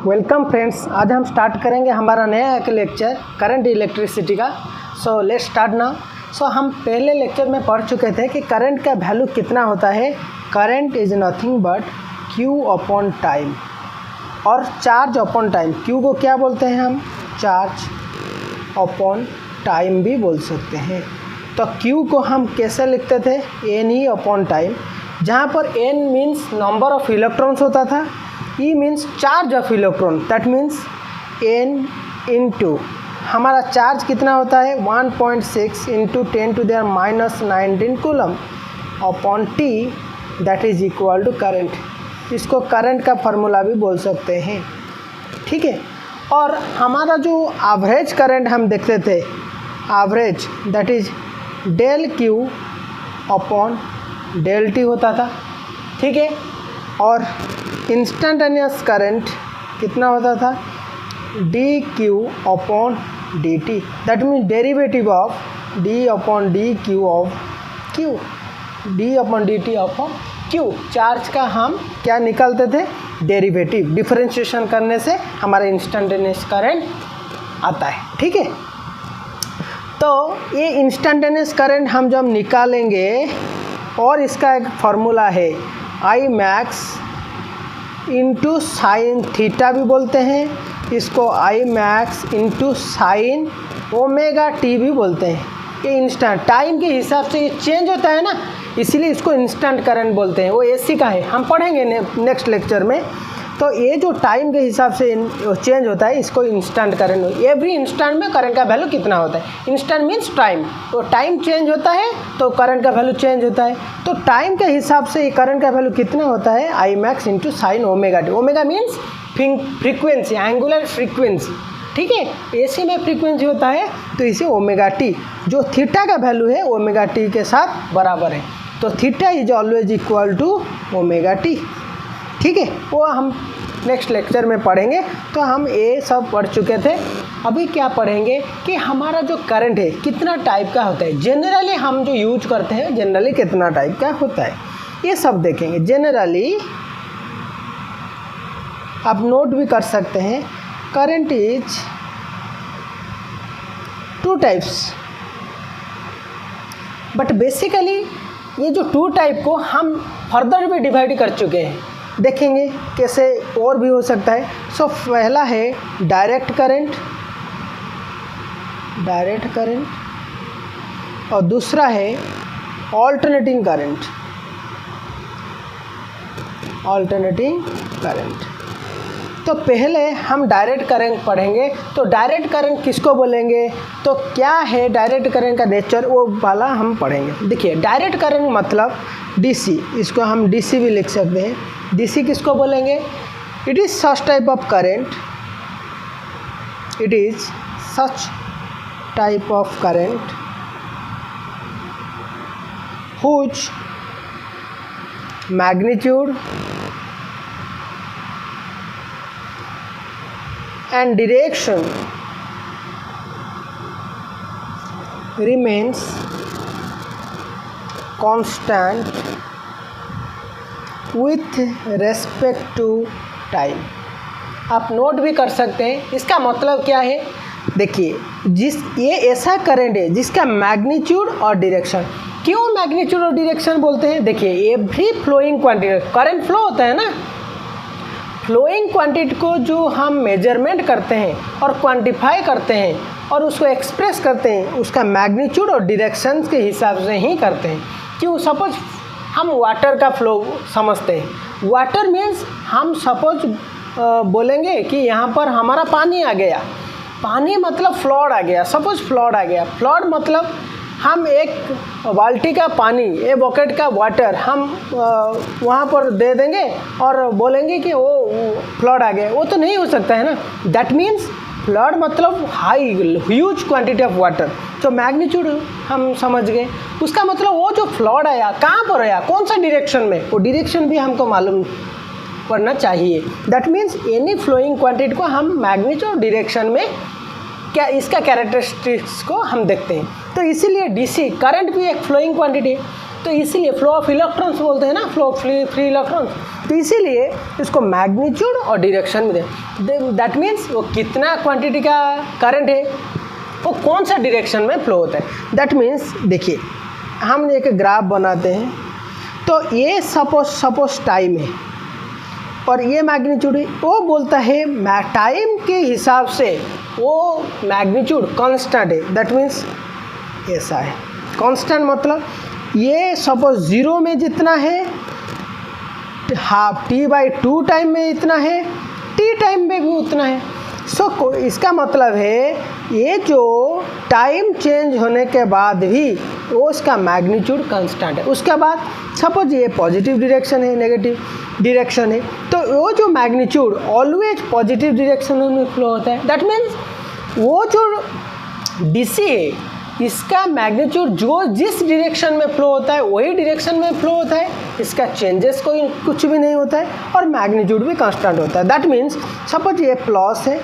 Welcome friends, आज हम start करेंगे हमारा नया एक लेक्चर करंट इलेक्ट्रिसिटी का। So let's start now. So हम पहले लेक्चर में पढ़ चुके थे कि करंट का वैल्यू कितना होता है। Current is nothing but Q upon time और चार्ज अपॉन टाइम। क्यू को क्या बोलते हैं हम? चार्ज अपॉन टाइम भी बोल सकते हैं। तो क्यू को हम कैसे लिखते थे? एन ई अपॉन टाइम, जहाँ पर n means number of electrons होता था, e means charge of electron, that means n into हमारा चार्ज कितना होता है 1.6 into 10⁻⁻19 coulomb upon t, that is equal to current. इसको करंट का फार्मूला भी बोल सकते हैं, ठीक है। और हमारा जो एवरेज करंट हम देखते थे, average that is del q upon del t होता था, ठीक है। और इंस्टेंटेनियस करंट कितना होता था? D Q upon D T, that means derivative of D upon D Q of Q, D upon D T upon Q. Charge का हम क्या निकालते थे? डेरिवेटिव। डिफरेंशिएशन करने से हमारा इंस्टेंटेनियस करंट आता है, ठीक है। तो ये इंस्टेंटेनियस करंट हम जब निकालेंगे और इसका एक फार्मूला है I max into sine theta भी बोलते हैं, इसको आई max into sine omega T भी बोलते हैं। ये इंस्टेंट टाइम के हिसाब से ये चेंज होता है ना, इसीलिए इसको इंस्टेंट करंट बोलते हैं। वो एसी का है, हम पढ़ेंगे नेक्स्ट लेक्चर में। तो ये जो टाइम के हिसाब से चेंज होता है, इसको इंस्टेंट करंट। एवरी इंस्टेंट में करंट का वैल्यू कितना होता है? इंस्टेंट मीन्स टाइम, तो टाइम चेंज होता है तो करंट का वैल्यू चेंज होता है। तो टाइम के हिसाब से करंट का वैल्यू कितना होता है? I max into sine omega t. Omega means frequency, angular frequency, ठीक है। एसी में फ्रीक्वेंसी होता है तो इसे ओमेगा टी, जो थीटा का वैल्यू है ओमेगा टी के साथ बराबर है। तो theta is always equal to omega t, ठीक है। वो हम नेक्स्ट लेक्चर में पढ़ेंगे। तो हम ये सब पढ़ चुके थे। अभी क्या पढ़ेंगे कि हमारा जो करंट है कितना टाइप का होता है। जनरली हम जो यूज करते हैं, जनरली कितना टाइप का होता है, ये सब देखेंगे। जनरली आप नोट भी कर सकते हैं, current is two types, but basically ये जो टू टाइप को हम फर्दर भी डिवाइड कर चुके हैं, देखेंगे कैसे और भी हो सकता है। सो पहला है डायरेक्ट करंट, और दूसरा है ऑल्टरनेटिंग करंट, तो पहले हम डायरेक्ट करंट पढ़ेंगे। तो डायरेक्ट करंट किसको बोलेंगे, तो क्या है डायरेक्ट करंट का नेचर, वो वाला हम पढ़ेंगे। देखिए डायरेक्ट करंट मतलब डीसी, इसको हम डीसी भी लिख सकते हैं। डीसी किसको बोलेंगे? It is such type of current, it is such type of current whose magnitude and direction remains constant with respect to time। आप नोट भी कर सकते हैं। इसका मतलब क्या है? देखिए, ये ऐसा करंट है जिसका मैग्नीट्यूड और डायरेक्शन। क्यों मैग्नीट्यूड और डायरेक्शन बोलते हैं? देखिए every flowing quantity, current flow होता है ना, फ्लोइंग क्वांटिटी को जो हम मेजरमेंट करते हैं और क्वांटिफाई करते हैं और उसको एक्सप्रेस करते हैं, उसका मैग्नीट्यूड और डायरेक्शन के हिसाब से ही करते हैं। क्यों? सपोज हम वाटर का फ्लो समझते हैं। वाटर मीन्स हम सपोज बोलेंगे कि यहाँ पर हमारा पानी आ गया, पानी मतलब फ्लड आ गया। सपोज फ्लड आ गया, फ्लड मतलब हम एक बाल्टी का पानी, एक बकेट का वाटर हम वहाँ पर दे देंगे और बोलेंगे कि वो फ्लड आ गया। वो तो नहीं हो सकता है ना। दैट मीन्स फ्लड मतलब high huge quantity of water. तो मैग्नीट्यूड हम समझ गए, उसका मतलब वो जो फ्लड आया कहाँ पर आया, कौन सा डायरेक्शन में, वो डायरेक्शन भी हमको मालूम पड़ना चाहिए। That means any flowing quantity को हम मैग्नीट्यूड और डायरेक्शन में क्या इसका कैरेक्टरिस्टिक्स को हम देखते हैं। तो इसीलिए डीसी करंट भी एक फ्लोइंग क्वांटिटी है, तो इसीलिए फ्लो ऑफ इलेक्ट्रॉन्स बोलते हैं ना, फ्लो ऑफ फ्री इलेक्ट्रॉन्स। तो इसीलिए इसको मैग्नीट्यूड और डायरेक्शन में दें। दैट मीन्स वो कितना क्वांटिटी का करंट है, वो कौन सा डायरेक्शन में फ्लो होता है। दैट मीन्स देखिए हम एक ग्राफ बनाते हैं, तो ये सपोज टाइम है और ये मैग्नीट्यूड है। वो बोलता है टाइम के हिसाब से वो मैग्नीट्यूड कांस्टेंट है। दैट मीन्स ऐसा है, कांस्टेंट मतलब ये सपोज 0 में जितना है, हाफ t/2 टाइम में इतना है, t टाइम में भी उतना है। सो इसका मतलब है ये जो टाइम चेंज होने के बाद भी वो उसका मैग्नीट्यूड कांस्टेंट है। उसके बाद सपोज ये पॉजिटिव डायरेक्शन है, नेगेटिव डायरेक्शन है, तो वो जो मैग्नीट्यूड ऑलवेज पॉजिटिव डायरेक्शन में फ्लो होता है। दैट मीन्स वो जो डीसी है इसका मैग्नीट्यूड जो जिस डायरेक्शन में फ्लो होता है वही डायरेक्शन में फ्लो होता है, इसका चेंजेस कोई कुछ भी नहीं होता है और मैग्नीट्यूड भी कांस्टेंट होता है। दैट मीन्स सपोज ये प्लस है,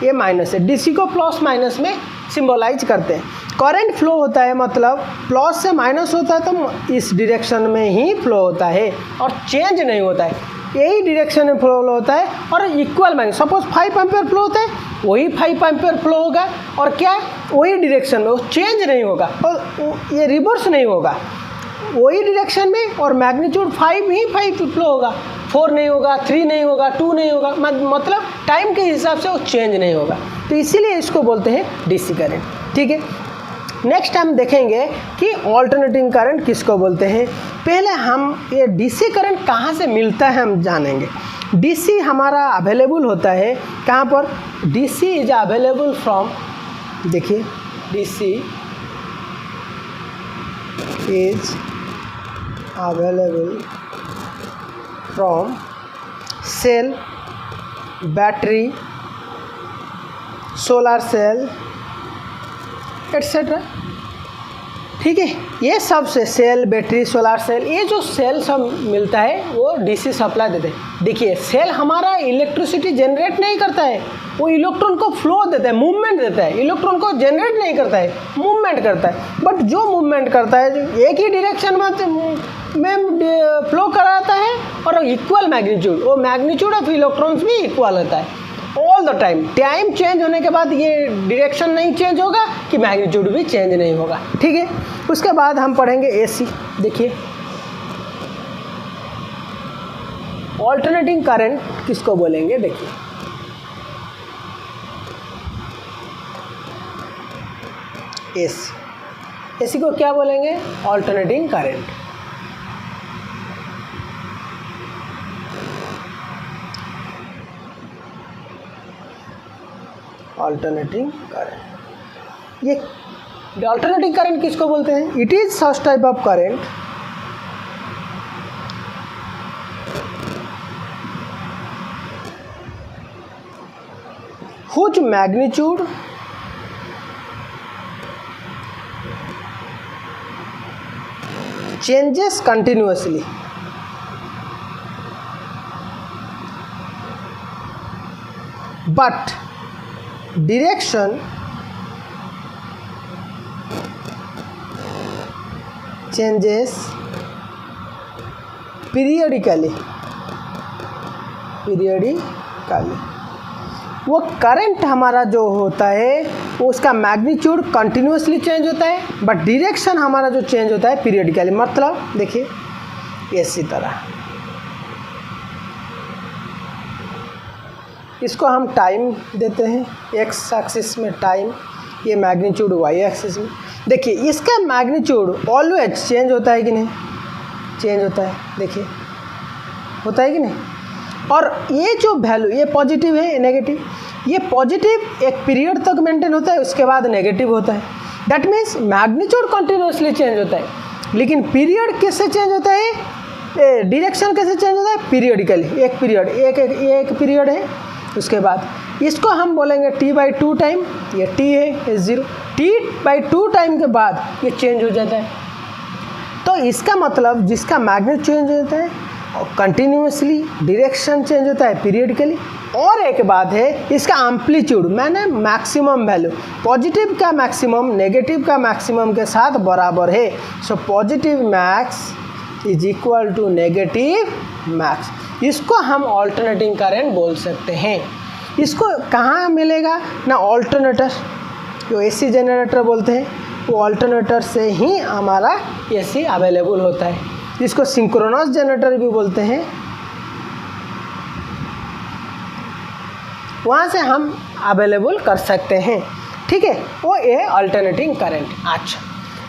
ये माइनस है, डीसी को प्लस माइनस में सिंबलाइज करते हैं। करंट फ्लो होता है मतलब प्लस से माइनस होता है तो इस डायरेक्शन में ही फ्लो होता है और चेंज नहीं होता है, यही डायरेक्शन में फ्लो होता है और equal minus. Suppose 5 ampere flow होता है, वही 5 एम्पियर फ्लो होगा और क्या वही डायरेक्शन में, वो चेंज नहीं होगा और ये रिवर्स नहीं होगा, वही डायरेक्शन में और मैग्नीट्यूड 5 ही 5 फ्लो होगा, 4 नहीं होगा, 3 नहीं होगा, 2 नहीं होगा, मतलब टाइम के हिसाब से वो चेंज नहीं होगा। तो इसीलिए इसको बोलते हैं डीसी करंट। ठीक है, नेक्स्ट हम देखेंगे कि ऑल्टरनेटिंग करंट किसको बोलते हैं। पहले हम ये डीसी करंट कहाँ से मिलता है हम जानेंगे। डीसी हमारा अवेलेबल होता है कहाँ पर, डीसी इज अवेलेबल फ्रॉम, देखिए DC is available from cell, battery, solar cell etcetera. ठीक है, ये सब से सेल, बैटरी, सोलर सेल, ये जो सेल सब मिलता है वो डीसी सप्लाई देते हैं। देखिए सेल हमारा इलेक्ट्रिसिटी जनरेट नहीं करता है, वो इलेक्ट्रॉन को फ्लो देता है, मूवमेंट देता है, इलेक्ट्रॉन को जनरेट नहीं करता है, मूवमेंट करता है। बट जो मूवमेंट करता है जो एक ही डायरेक्शन में फ्लो कराता है और इक्वल मैग्नीट्यूड, वो मैग्नीट्यूड ऑफ इलेक्ट्रॉन्स भी इक्वल होता है all the time. Time change होने के बाद ये डायरेक्शन नहीं चेंज होगा कि मैग्नीट्यूड भी चेंज नहीं होगा। ठीक है, उसके बाद हम पढ़ेंगे एसी। देखिए ऑल्टरनेटिंग करंट किसको बोलेंगे, देखिए एसी, एसी को क्या बोलेंगे, ऑल्टरनेटिंग करंट। ऑल्टरनेटिंग करंट, ये ऑल्टरनेटिंग करंट किसको बोलते हैं, it is such type of current whose magnitude changes continuously but direction changes periodically। वो करंट हमारा जो होता है वो उसका मैग्नीट्यूड कंटिन्यूसली चेंज होता है बट डायरेक्शन हमारा जो चेंज होता है पीरियडिकली। मतलब देखिए इसी तरह इसको हम टाइम देते हैं, एक्स एक्सिस में टाइम, ये मैग्नीट्यूड वाई एक्सिस में। देखिए इसका मैग्नीट्यूड ऑलवेज चेंज होता है कि नहीं, चेंज होता है, देखिए होता है कि नहीं। और ये जो वैल्यू, ये पॉजिटिव है, नेगेटिव, ये पॉजिटिव एक पीरियड तक मेंटेन होता है, उसके बाद नेगेटिव होता है। That means magnitude continuously change होता है, लेकिन पीरियड कैसे चेंज होता है, डायरेक्शन कैसे चेंज होता है, पीरियडिकली। एक पीरियड, एक पीरियड है, उसके बाद इसको हम बोलेंगे t/2 टाइम, ये t है, ये 0, t/2 टाइम के बाद ये चेंज हो जाता है। तो इसका मतलब जिसका मैग्नीट्यूड चेंज होता है और कंटिन्यूसली, डायरेक्शन चेंज होता है पीरियडिकली, और एक बात है इसका एम्पलीट्यूड, मैंने मैक्सिमम वैल्यू, पॉजिटिव का मैक्सिमम नेगेटिव का मैक्सिमम के साथ बराबर है। So positive max is equal to negative max. इसको हम ऑल्टरनेटिंग करंट बोल सकते हैं। इसको कहाँ मिलेगा ना, ऑल्टरनेटर, जो एसी जनरेटर बोलते हैं, वो ऑल्टरनेटर से ही हमारा एसी अवेलेबल होता है। इसको सिंक्रोनस जनरेटर भी बोलते हैं, वहाँ से हम अवेलेबल कर सकते हैं। ठीक है, वो ये अल्टरनेटिंग करंट। अच्छा,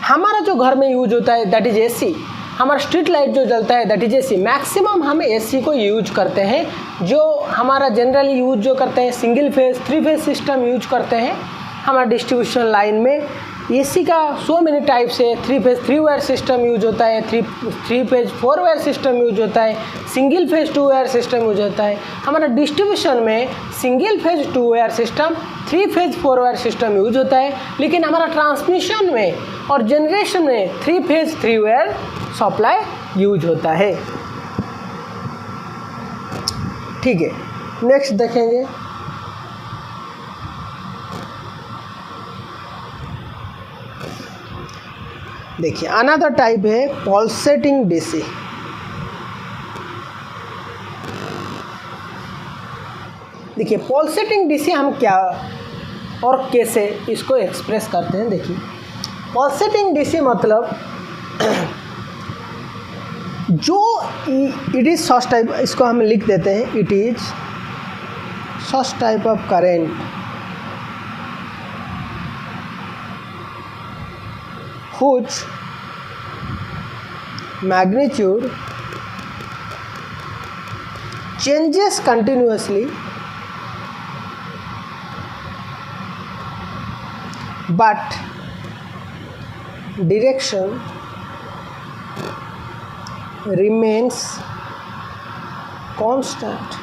हमारा जो घर में यूज होता है दैट इज एसी, हमारा स्ट्रीट लाइट जो जलता है दैट इज एसी। मैक्सिमम हम एसी को यूज करते हैं। जो हमारा जनरली यूज जो करते हैं single phase 3 phase system use करते हैं। हमारा डिस्ट्रीब्यूशन लाइन में एसी का सो मेनी टाइप्स है। 3 फेज 3 वायर सिस्टम यूज होता है, 3 फेज 4 वायर सिस्टम यूज होता है, single phase 2 wire system use होता है। हमारा डिस्ट्रीब्यूशन में single phase 2 wire system, 3 phase 4 wire system use होता है। लेकिन हमारा ट्रांसमिशन में और जनरेशन में 3 फेज 3 वायर सप्लाई यूज होता है। ठीक है, नेक्स्ट देखेंगे। देखिए अनदर टाइप है पल्सेटिंग डीसी। देखिए पल्सेटिंग डीसी हम क्या और कैसे इसको एक्सप्रेस करते हैं। देखिए पल्सेटिंग डीसी मतलब जो इट इज सच टाइप, इसको हम लिख देते हैं, it is such type of current whose magnitude changes continuously but direction remains constant।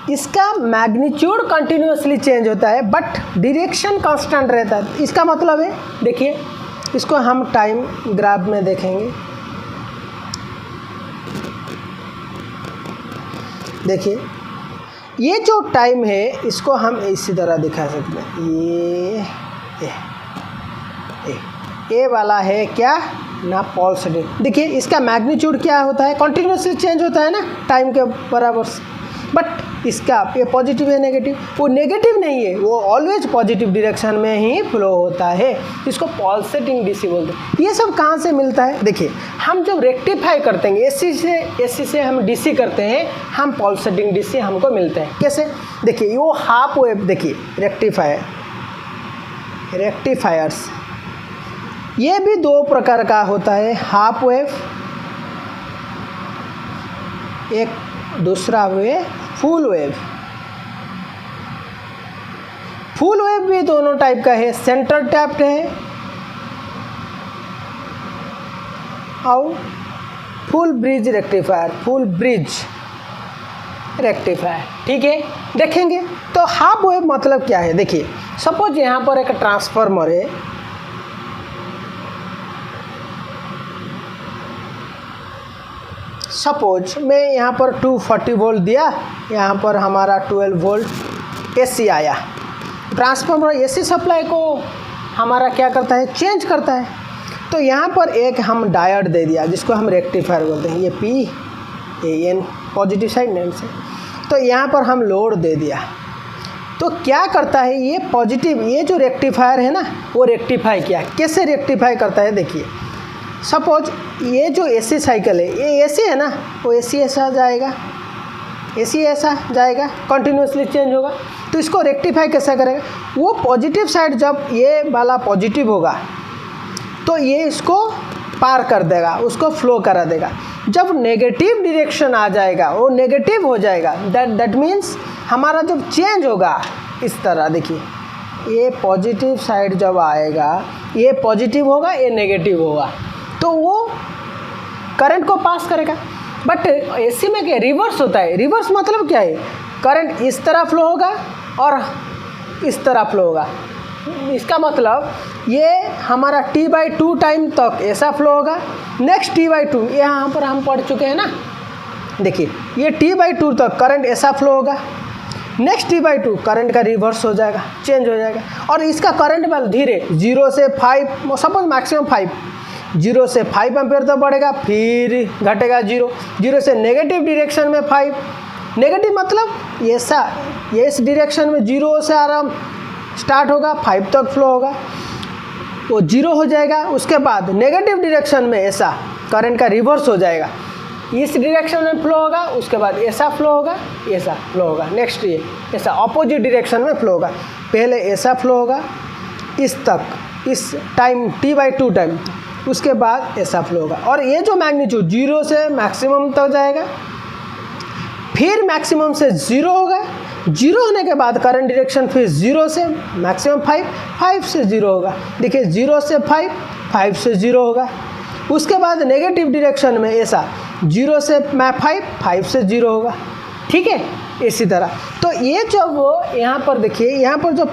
इसका मैग्नीट्यूड कंटिन्यूसली चेंज होता है बट डायरेक्शन कांस्टेंट रहता है। इसका मतलब है, देखिए इसको हम टाइम ग्राफ में देखेंगे। ये जो टाइम है इसको हम इसी तरह दिखा सकते हैं। ये वाला है क्या ना, पल्सेटिंग। देखिए इसका मैग्नीट्यूड क्या होता है, कंटिन्यूसली चेंज होता है ना टाइम के बराबर। बट इसका ये पॉजिटिव है नेगेटिव, वो नेगेटिव नहीं है, वो ऑलवेज पॉजिटिव डायरेक्शन में ही फ्लो होता है। इसको पल्सेटिंग डीसी बोलते हैं। ये सब कहाँ से मिलता है, देखिए हम जब रेक्टिफाई करते हैं एसी से हम डीसी करते हैं, हम पल्सेटिंग डीसी हमको मिलते हैं। कैसे, देखिए वो हाफ वेव, देखिए रेक्टिफायर्स ये भी 2 प्रकार का होता है, हाफ वेव, एक दूसरा हुए फुल वेव। फुल वेव भी दोनों टाइप का है, सेंटर टैप्ड है और फुल ब्रिज रेक्टिफायर, ठीक है। देखेंगे तो हाफ वेव मतलब क्या है। देखिए सपोज यहाँ पर एक ट्रांसफार्मर है, सपोज मैं यहाँ पर 240 वोल्ट दिया, यहाँ पर हमारा 12 वोल्ट एसी आया। ट्रांसफार्मर एसी सप्लाई को हमारा क्या करता है, चेंज करता है। तो यहाँ पर एक हम डायोड दे दिया जिसको हम रेक्टिफायर बोलते हैं, ये PAN पॉजिटिव साइड नेम से। तो यहाँ पर हम लोड दे दिया, तो क्या करता है ये पॉजिटिव, ये जो रेक्टिफायर है ना वो रेक्टिफाई किया। कैसे रेक्टिफाई करता है, देखिए सपोज ये जो एसी साइकिल है, ये एसी है ना, वो एसी ऐसा जाएगा, कंटिन्यूसली चेंज होगा। तो इसको रेक्टिफाई कैसे करेगा, वो पॉजिटिव साइड जब ये वाला पॉजिटिव होगा तो ये इसको पार कर देगा, उसको फ्लो करा देगा। जब नेगेटिव डायरेक्शन आ जाएगा वो नेगेटिव हो जाएगा। दैट मीन्स हमारा जब चेंज होगा इस तरह, देखिए ये पॉजिटिव साइड जब आएगा, ये पॉजिटिव होगा, ये नेगेटिव होगा, तो वो करंट को पास करेगा। बट एसी में क्या रिवर्स होता है, रिवर्स मतलब क्या है, करंट इस तरह फ्लो होगा और इस तरह फ्लो होगा। इसका मतलब ये हमारा T/2 टाइम तक ऐसा फ्लो होगा, नेक्स्ट T/2 यहाँ पर हम पढ़ चुके हैं ना, देखिए ये T/2 तक करंट ऐसा फ्लो होगा, नेक्स्ट T/2 करंट का रिवर्स हो जाएगा, चेंज हो जाएगा, और इसका करंट वैल्यू धीरे 0 से 5, सपोज मैक्सिमम 5, 0 से 5 एम्पेयर तक बढ़ेगा, फिर घटेगा 0 से नेगेटिव डायरेक्शन में 5, नेगेटिव मतलब ऐसा, ये इस डायरेक्शन में 0 से आराम स्टार्ट होगा, 5 तक फ्लो होगा, वो 0 हो जाएगा। उसके बाद नेगेटिव डायरेक्शन में ऐसा करंट का रिवर्स हो जाएगा, इस डायरेक्शन में फ्लो होगा, उसके बाद ऐसा फ्लो होगा, ऐसा फ्लो होगा, नेक्स्ट ये ऐसा अपोजिट डायरेक्शन में फ्लो होगा, पहले ऐसा फ्लो होगा इस तक, इस टाइम T/2 टाइम, उसके बाद ऐसा फ्लो होगा, और ये जो मैग्नीट्यूड 0 से मैक्सिमम तक जाएगा, फिर मैक्सिमम से 0 होगा, 0 होने के बाद करंट डायरेक्शन फिर 0 से मैक्सिमम 5, 5 से 0 होगा, देखिए 0 से 5, 5 से 0 होगा, उसके बाद नेगेटिव डायरेक्शन में ऐसा 0 से 5, 5 से 0 होगा, ठीक है। इसी तरह तो ये जो वो यहाँ पर देखिए, यहाँ पर जो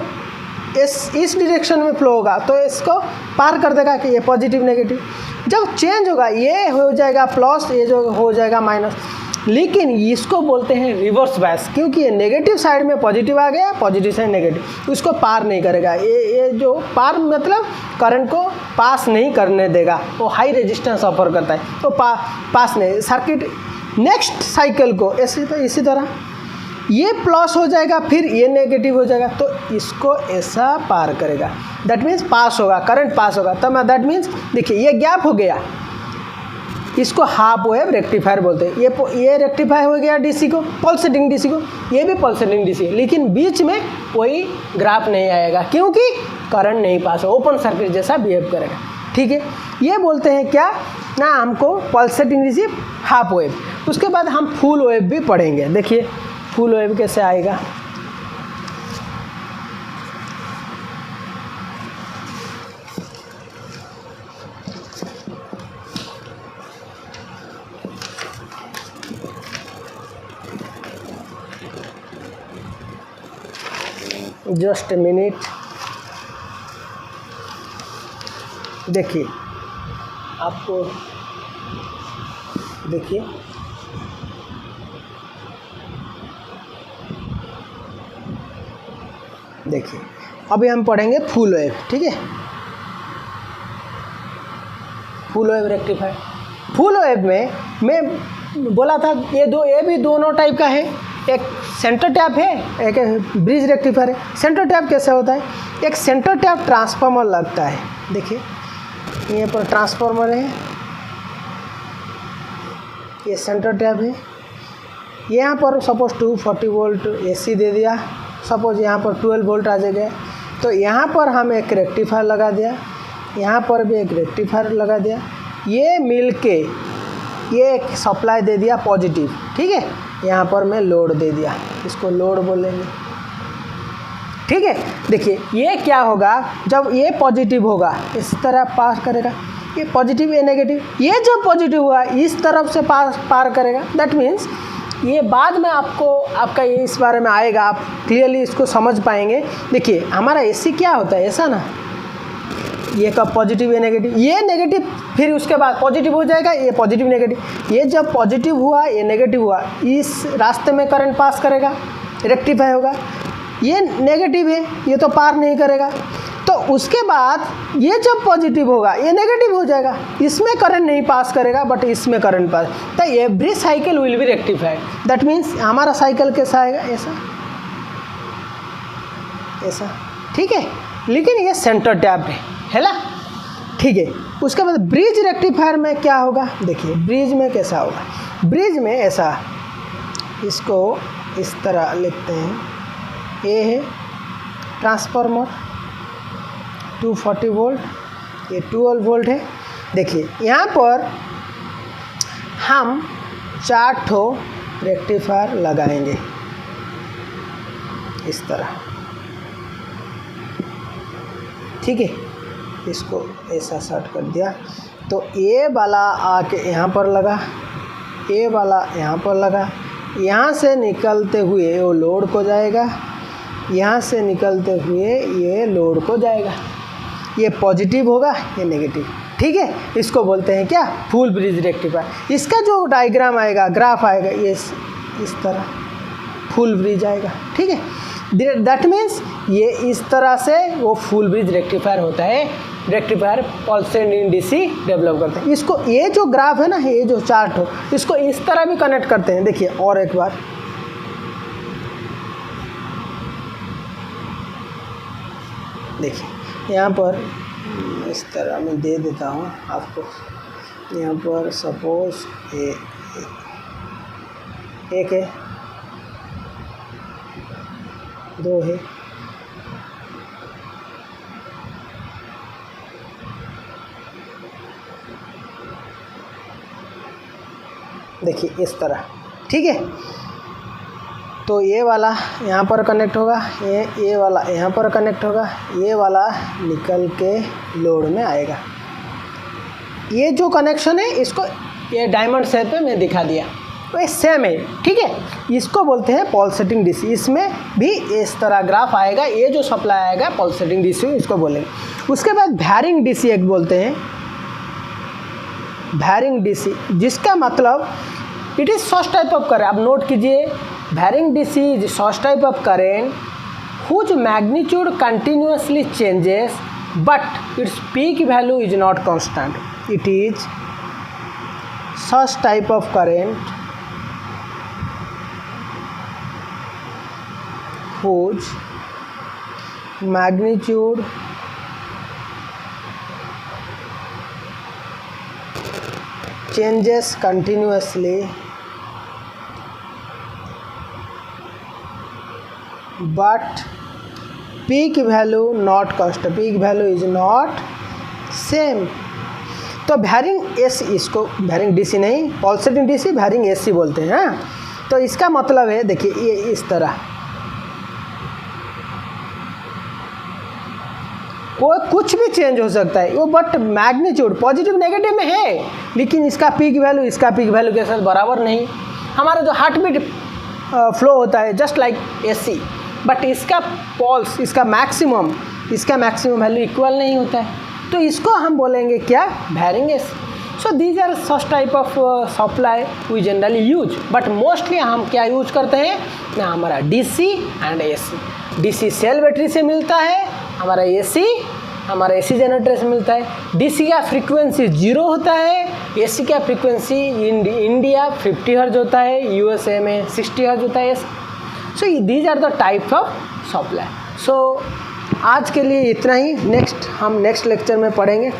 इस डायरेक्शन में फ्लो होगा तो इसको पार कर देगा कि ये पॉजिटिव नेगेटिव, जब चेंज होगा ये हो जाएगा प्लस, ये जो हो जाएगा माइनस, लेकिन इसको बोलते हैं रिवर्स बायस, क्योंकि ये नेगेटिव साइड में पॉजिटिव आ गया, पॉजिटिव साइड नेगेटिव, उसको पार नहीं करेगा, ये जो पार मतलब करंट को पास नहीं करने देगा, वो हाई रेजिस्टेंस ऑफर करता है, तो पास नहीं, सर्किट नेक्स्ट साइकिल को ऐसे, तो इसी तरह ये प्लस हो जाएगा, फिर ये नेगेटिव हो जाएगा, तो इसको ऐसा पार करेगा, दैट मीन्स पास होगा, करंट पास होगा, तब दैट मीन्स देखिए ये गैप हो गया, इसको हाफ वेव रेक्टिफायर बोलते हैं। ये रेक्टिफाई हो गया डीसी को, पल्सेटिंग डीसी को, ये भी पल्सेटिंग डीसी है, लेकिन बीच में कोई ग्राफ नहीं आएगा क्योंकि करंट नहीं पास हो, ओपन सर्किट जैसा बिहेव करेगा, ठीक है। ये बोलते हैं क्या ना, हमको पल्सेटिंग डीसी, हाफ वेव। उसके बाद हम फुल वेव भी पढ़ेंगे। देखिए फुल वेव कैसे आएगा, जस्ट ए मिनट। देखिए आपको देखिए अभी हम पढ़ेंगे फुल वेव, ठीक है। Full wave rectifier, full wave में मैं बोला था ये भी दोनों टाइप का है, एक सेंटर टैप है, एक ब्रिज रेक्टिफायर है। सेंटर टैप कैसे होता है, एक सेंटर टैप ट्रांसफार्मर लगता है, देखिए यहाँ पर ट्रांसफार्मर है, ये सेंटर टैप है, यहाँ पर सपोज 240 वोल्ट एसी दे दिया, सपोज यहाँ पर 12 वोल्ट आ जाएगा, तो यहाँ पर हम एक रेक्टिफायर लगा दिया, यहाँ पर भी एक रेक्टिफायर लगा दिया, ये मिल के ये एक सप्लाई दे दिया पॉजिटिव, ठीक है। यहाँ पर मैं लोड दे दिया, इसको लोड बोलेंगे, ठीक है। देखिए ये क्या होगा, जब ये पॉजिटिव होगा इस तरह पास करेगा, ये पॉजिटिव ये नेगेटिव, ये जब पॉजिटिव हुआ इस तरफ से पार करेगा, दैट मीन्स ये बाद में आपका ये इस बारे में आएगा, आप क्लियरली इसको समझ पाएंगे। देखिए हमारा एसी क्या होता है, ऐसा ना, ये कब पॉजिटिव ये नेगेटिव, फिर उसके बाद पॉजिटिव हो जाएगा, ये पॉजिटिव नेगेटिव, ये जब पॉजिटिव हुआ ये नेगेटिव हुआ, इस रास्ते में करंट पास करेगा, रेक्टिफाई होगा, ये नेगेटिव है, ये तो पार नहीं करेगा, तो उसके बाद ये जब पॉजिटिव होगा ये नेगेटिव हो जाएगा, इसमें करंट नहीं पास करेगा बट इसमें करंट पास, तो every cycle will be rectified, that means हमारा साइकिल कैसा आएगा, ऐसा, ठीक है। लेकिन ये सेंटर टैप है ना, ठीक है। उसके बाद ब्रिज रेक्टिफायर में क्या होगा, देखिए ब्रिज में कैसा होगा, ब्रिज में ऐसा, इसको इस तरह लिखते हैं, ये है ट्रांसफार्मर 240 वोल्ट, ये 12 वोल्ट है। देखिए यहाँ पर हम 4 ठो रेक्टिफायर लगाएंगे इस तरह, ठीक है। इसको ऐसा सेट कर दिया, तो ये वाला आके यहाँ पर लगा, ये वाला यहाँ पर लगा, यहाँ से निकलते हुए वो लोड को जाएगा, यहाँ से निकलते हुए ये लोड को जाएगा, ये पॉजिटिव होगा ये नेगेटिव, ठीक है, इसको बोलते हैं क्या, फुल ब्रिज रेक्टिफायर। इसका जो डायग्राम आएगा, ग्राफ आएगा, ये इस तरह फुल ब्रिज आएगा। ठीक है, दैट मीन्स ये इस तरह से वो फुल ब्रिज रेक्टिफायर होता है। रेक्टिफायर पल्सेटिंग डीसी डेवलप करते हैं। इसको ये जो ग्राफ है ना, ये जो चार्ट हो, इसको इस तरह भी कनेक्ट करते हैं। देखिए और एक बार, देखिए यहाँ पर इस तरह मैं दे देता हूँ आपको। यहाँ पर सपोज एक है, दो है, देखिए इस तरह। ठीक है, तो ये वाला यहाँ पर कनेक्ट होगा, ये वाला यहाँ पर कनेक्ट होगा, ये वाला निकल के लोड में आएगा। ये जो कनेक्शन है इसको ये डायमंड शेप पे मैं दिखा दिया, तो ये सेम है। ठीक है, इसको बोलते हैं पल्सेटिंग डीसी। इसमें भी इस तरह ग्राफ आएगा, ये जो सप्लाई आएगा पल्सेटिंग डीसी इसको बोलेंगे। उसके बाद वैरिंग डीसी एक बोलते हैं, वैरिंग डीसी, जिसका मतलब it is such type of current. आप नोट कीजिए, varying DC is such type of current whose magnitude continuously changes but its peak value is not constant. It is such type of current whose magnitude changes continuously but peak value not constant, peak value is not same। तो varying AC, इसको varying DC नहीं, pulsating DC varying AC बोलते हैं। तो इसका मतलब है, देखिए ये इस तरह वो कुछ भी चेंज हो सकता है वो, बट मैग्नीट्यूड पॉजिटिव नेगेटिव में है, लेकिन इसका पीक वैल्यू इसका पीक वैल्यू के साथ बराबर नहीं। हमारा जो हार्ट बीट फ्लो होता है जस्ट लाइक एसी, बट इसका पल्स, इसका मैक्सिमम वैल्यू इक्वल नहीं होता है। तो इसको हम बोलेंगे क्या, varying AC. So these are such type of supply we generally use, but mostly हम क्या यूज करते हैं ना, हमारा DC and AC. DC cell battery से मिलता है, हमारा एसी जनरेटर से मिलता है। डीसी का फ्रीक्वेंसी 0 होता है, एसी का फ्रीक्वेंसी इंडिया 50 हर्ट्ज होता है, यूएसए में 60 हर्ट्ज होता है। So these are the types of supply. So आज के लिए इतना ही, हम नेक्स्ट लेक्चर में पढ़ेंगे।